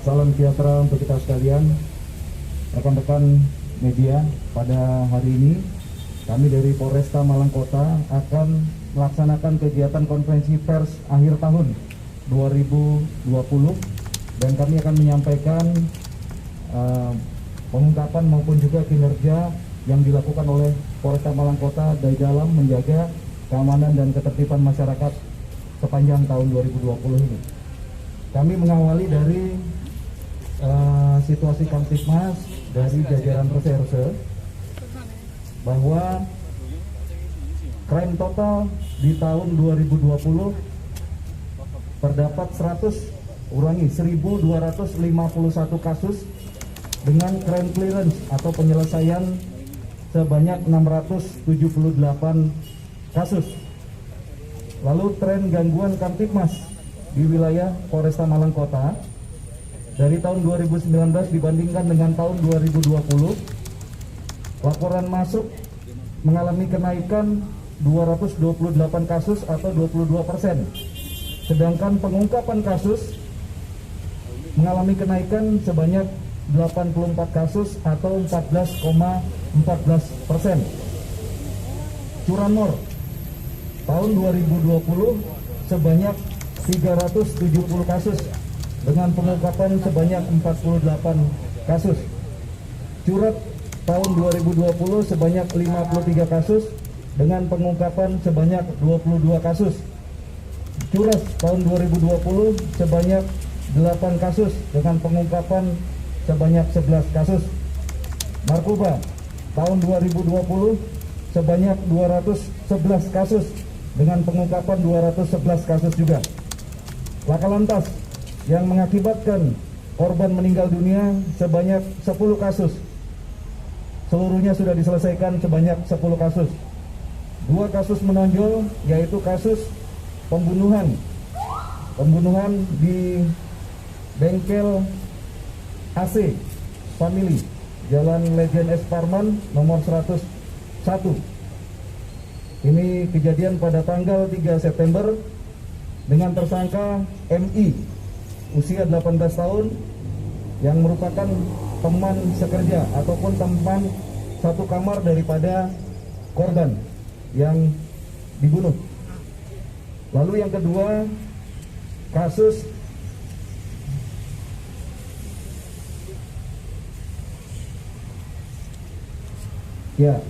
Salam sejahtera untuk kita sekalian, rekan-rekan media. Pada hari ini kami dari Polresta Malang Kota akan melaksanakan kegiatan konferensi pers akhir tahun 2020 dan kami akan menyampaikan pengungkapan maupun juga kinerja yang dilakukan oleh Polresta Malang Kota dari dalam menjaga keamanan dan ketertiban masyarakat sepanjang tahun 2020 ini. Kami mengawali dari situasi Kamtibmas dari jajaran reserse bahwa crime total di tahun 2020 terdapat 1.251 kasus dengan crime clearance atau penyelesaian sebanyak 678 kasus. Lalu tren gangguan Kamtibmas di wilayah Polresta Malang Kota dari tahun 2019 dibandingkan dengan tahun 2020, laporan masuk mengalami kenaikan 228 kasus atau 22%. Sedangkan pengungkapan kasus mengalami kenaikan sebanyak 84 kasus atau 14,14%. Curanmor tahun 2020 sebanyak 370 kasus dengan pengungkapan sebanyak 48 kasus. Curat tahun 2020 sebanyak 53 kasus dengan pengungkapan sebanyak 22 kasus. Curas tahun 2020 sebanyak 8 kasus dengan pengungkapan sebanyak 11 kasus. Narkoba tahun 2020 sebanyak 211 kasus dengan pengungkapan 211 kasus juga. Laka lantas yang mengakibatkan korban meninggal dunia sebanyak 10 kasus. Seluruhnya sudah diselesaikan sebanyak 10 kasus. 2 kasus menonjol yaitu kasus pembunuhan di bengkel AC Family Jalan Legend S. Parman nomor 101. Ini kejadian pada tanggal 3 September dengan tersangka MI usia 18 tahun yang merupakan teman sekerja ataupun teman satu kamar daripada korban yang dibunuh. Lalu yang kedua, kasus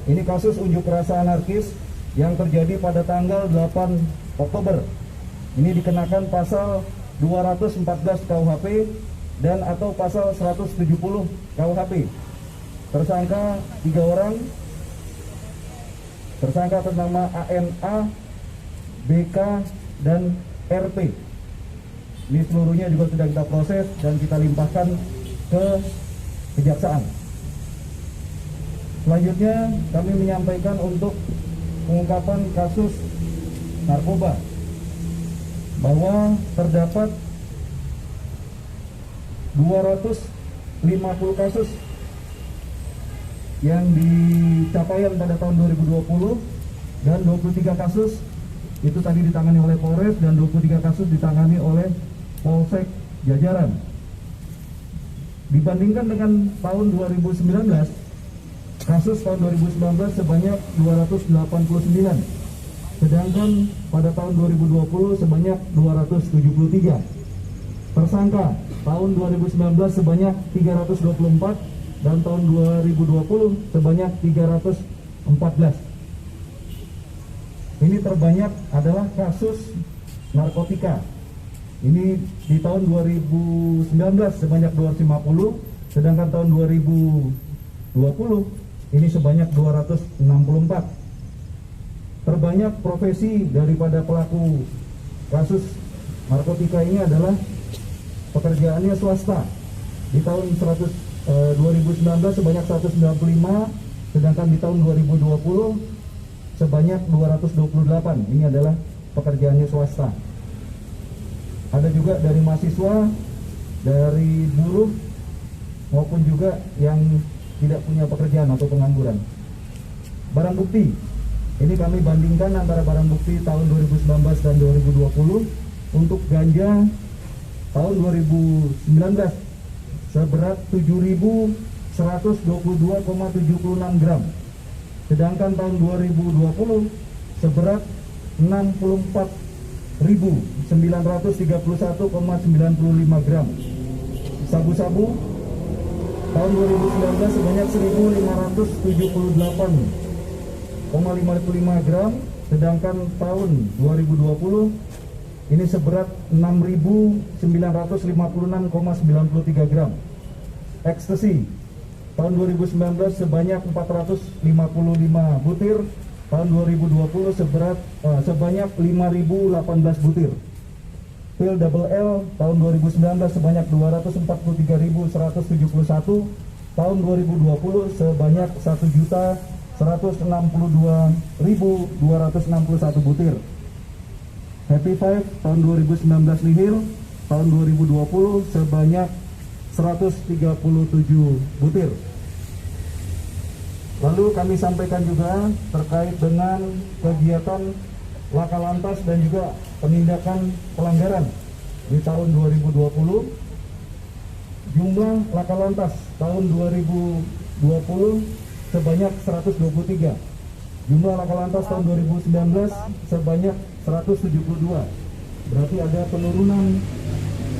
ini kasus unjuk rasa anarkis yang terjadi pada tanggal 8 Oktober. Ini dikenakan pasal 214 KUHP dan atau pasal 170 KUHP. Tersangka 3 orang. Tersangka bernama ANA, BK dan RP. Ini seluruhnya juga sudah kita proses dan kita limpahkan ke kejaksaan. Selanjutnya kami menyampaikan untuk pengungkapan kasus narkoba bahwa terdapat 250 kasus yang dicapaian pada tahun 2020 dan 23 kasus itu tadi ditangani oleh Polres dan 23 kasus ditangani oleh Polsek jajaran. Dibandingkan dengan tahun 2019, kasus tahun 2019 sebanyak 289. Sedangkan pada tahun 2020 sebanyak 273. Tersangka tahun 2019 sebanyak 324 dan tahun 2020 sebanyak 314. Ini terbanyak adalah kasus narkotika. Ini di tahun 2019 sebanyak 250, sedangkan tahun 2020 ini sebanyak 264. Terbanyak profesi daripada pelaku kasus narkotika ini adalah pekerjaannya swasta. Di tahun 2019 sebanyak 195, sedangkan di tahun 2020 sebanyak 228. Ini adalah pekerjaannya swasta. Ada juga dari mahasiswa, dari buruh, maupun juga yang tidak punya pekerjaan atau pengangguran. Barang bukti, ini kami bandingkan antara barang bukti tahun 2019 dan 2020. Untuk ganja tahun 2019 seberat 7.122,76 gram. Sedangkan tahun 2020 seberat 64.931,95 gram. Sabu-sabu tahun 2019 sebanyak 1.578,55 gram, sedangkan tahun 2020 ini seberat 6.956,93 gram. Ekstasi tahun 2019 sebanyak 455 butir, tahun 2020 sebanyak 5.018 butir. Pil double L tahun 2019 sebanyak 243.171, tahun 2020 sebanyak 1.162.261 butir. Happy Five tahun 2019 nihil, tahun 2020 sebanyak 137 butir. Lalu kami sampaikan juga terkait dengan kegiatan laka lantas dan juga penindakan pelanggaran di tahun 2020. Jumlah laka lantas tahun 2020 sebanyak 123. Jumlah laka lantas tahun 2019 sebanyak 172. Berarti ada penurunan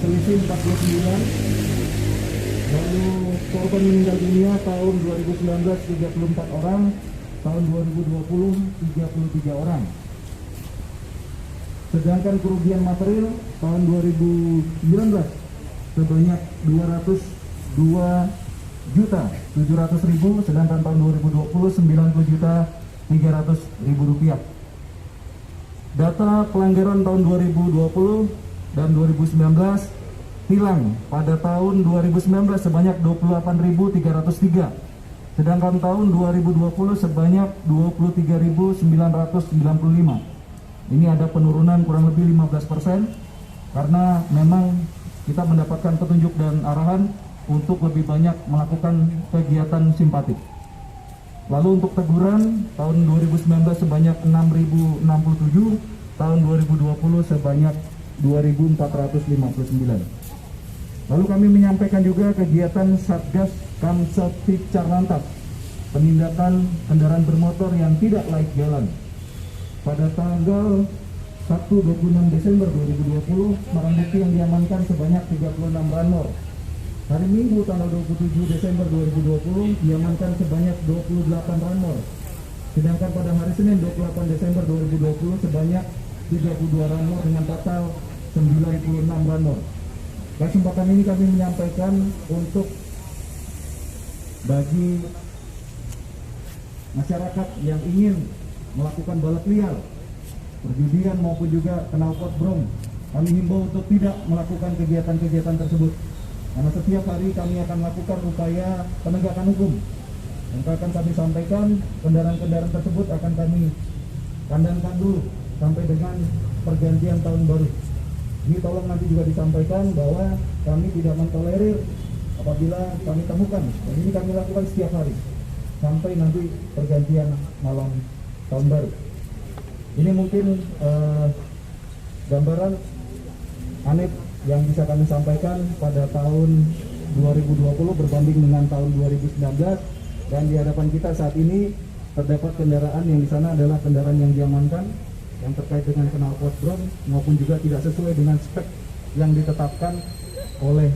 selisih 49. Lalu korban meninggal dunia tahun 2019 34 orang, tahun 2020 33 orang. Sedangkan kerugian material tahun 2019 sebanyak 202.700.000, sedangkan tahun 2020 90.300.000 rupiah. Data pelanggaran tahun 2020 dan 2019 hilang pada tahun 2019 sebanyak 28.303, sedangkan tahun 2020 sebanyak 23.995. Ini ada penurunan kurang lebih 15%, karena memang kita mendapatkan petunjuk dan arahan untuk lebih banyak melakukan kegiatan simpatik. Lalu untuk teguran tahun 2019 sebanyak 6.067, tahun 2020 sebanyak 2.459. Lalu kami menyampaikan juga kegiatan Satgas Kamsatip Carlantas, penindakan kendaraan bermotor yang tidak laik jalan. Pada tanggal 26 Desember 2020, barang bukti yang diamankan sebanyak 36 ranmor. Hari Minggu tanggal 27 Desember 2020 diamankan sebanyak 28 ranmor. Sedangkan pada hari Senin 28 Desember 2020 sebanyak 32 ranmor dengan total 96 ranmor. Kesempatan ini kami menyampaikan untuk bagi masyarakat yang ingin melakukan balap liar, perjudian maupun juga knalpot brom, kami himbau untuk tidak melakukan kegiatan-kegiatan tersebut, karena setiap hari kami akan melakukan upaya penegakan hukum. Yang akan kami sampaikan, kendaraan-kendaraan tersebut akan kami kandangkan dulu sampai dengan pergantian tahun baru. Ini tolong nanti juga disampaikan bahwa kami tidak mentolerir apabila kami temukan, dan ini kami lakukan setiap hari sampai nanti pergantian malam tahun baru. Ini mungkin gambaran Anip yang bisa kami sampaikan pada tahun 2020 berbanding dengan tahun 2019, dan di hadapan kita saat ini terdapat kendaraan yang di sana adalah kendaraan yang diamankan yang terkait dengan knalpot brom maupun juga tidak sesuai dengan spek yang ditetapkan oleh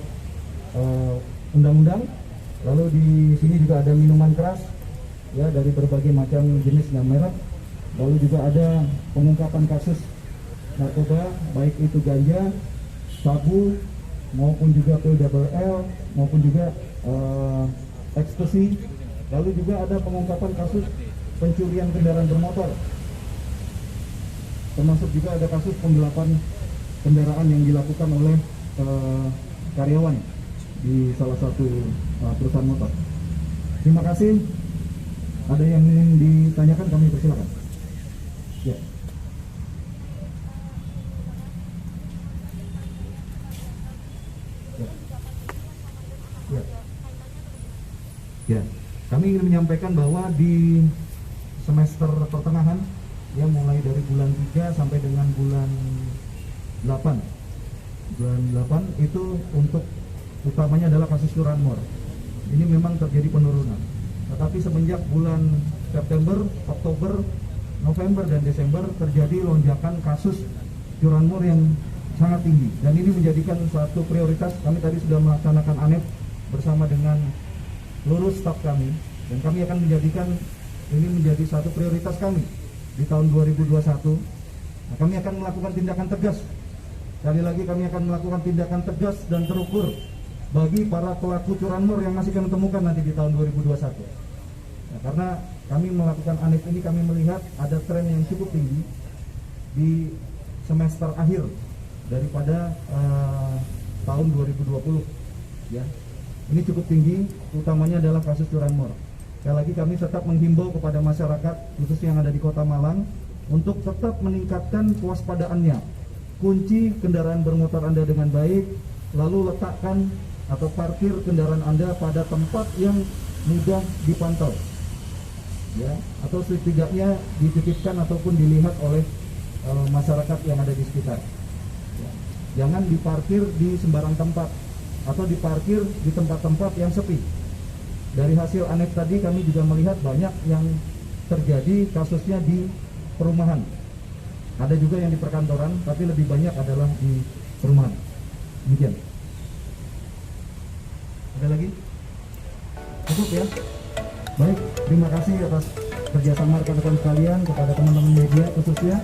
undang-undang. Lalu di sini juga ada minuman keras ya dari berbagai macam jenis dan merek. Lalu juga ada pengungkapan kasus narkoba, baik itu ganja, sabu maupun juga pil double L maupun juga ekstasi. Lalu juga ada pengungkapan kasus pencurian kendaraan bermotor, termasuk juga ada kasus penggelapan kendaraan yang dilakukan oleh karyawan di salah satu perusahaan motor. Terima kasih. Ada yang ingin ditanyakan, kami persilakan. Ya. Ya. Ya. Ya. Kami ingin menyampaikan bahwa di semester pertengahan, ya mulai dari bulan 3 sampai dengan bulan 8 itu untuk utamanya adalah kasus curanmor. Ini memang terjadi penurunan. Tetapi semenjak bulan September, Oktober, November, dan Desember terjadi lonjakan kasus curanmor yang sangat tinggi. Dan ini menjadikan suatu prioritas. Kami tadi sudah melaksanakan ANEP bersama dengan seluruh staf kami. Dan kami akan menjadikan ini menjadi satu prioritas kami di tahun 2021. Nah, kami akan melakukan tindakan tegas. Sekali lagi kami akan melakukan tindakan tegas dan terukur bagi para pelaku curanmor yang masih kami temukan nanti di tahun 2021. Nah, karena kami melakukan ANEP ini, kami melihat ada tren yang cukup tinggi di semester akhir daripada tahun 2020. Ya, ini cukup tinggi, utamanya adalah kasus curanmor. Sekali lagi kami tetap menghimbau kepada masyarakat, khususnya yang ada di Kota Malang, untuk tetap meningkatkan kewaspadaannya. Kunci kendaraan bermotor Anda dengan baik, lalu letakkan atau parkir kendaraan Anda pada tempat yang mudah dipantau, ya, atau setidaknya dititipkan ataupun dilihat oleh masyarakat yang ada di sekitar. Ya. Jangan diparkir di sembarang tempat atau diparkir di tempat-tempat yang sepi. Dari hasil ANEP tadi kami juga melihat banyak yang terjadi kasusnya di perumahan. Ada juga yang di perkantoran, tapi lebih banyak adalah di perumahan. Demikian. Ada lagi? Cukup ya? Baik, terima kasih atas kerjasama rekan-rekan sekalian, kepada teman-teman media khususnya.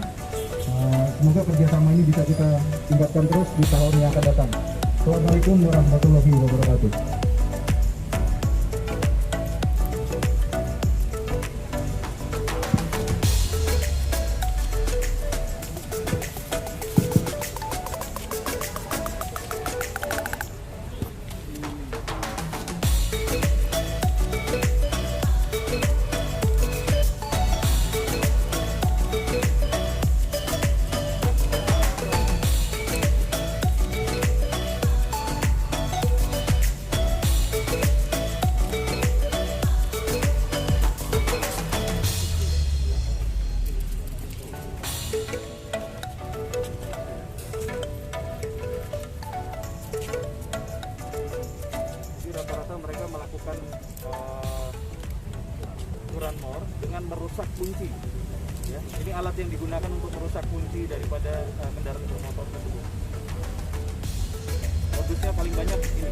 Semoga kerjasama ini bisa kita tingkatkan terus di tahun yang akan datang. Assalamualaikum warahmatullahi wabarakatuh. Rata-rata mereka melakukan curanmor dengan merusak kunci. Ya, ini alat yang digunakan untuk merusak kunci daripada kendaraan bermotor tersebut. Modusnya paling banyak ini.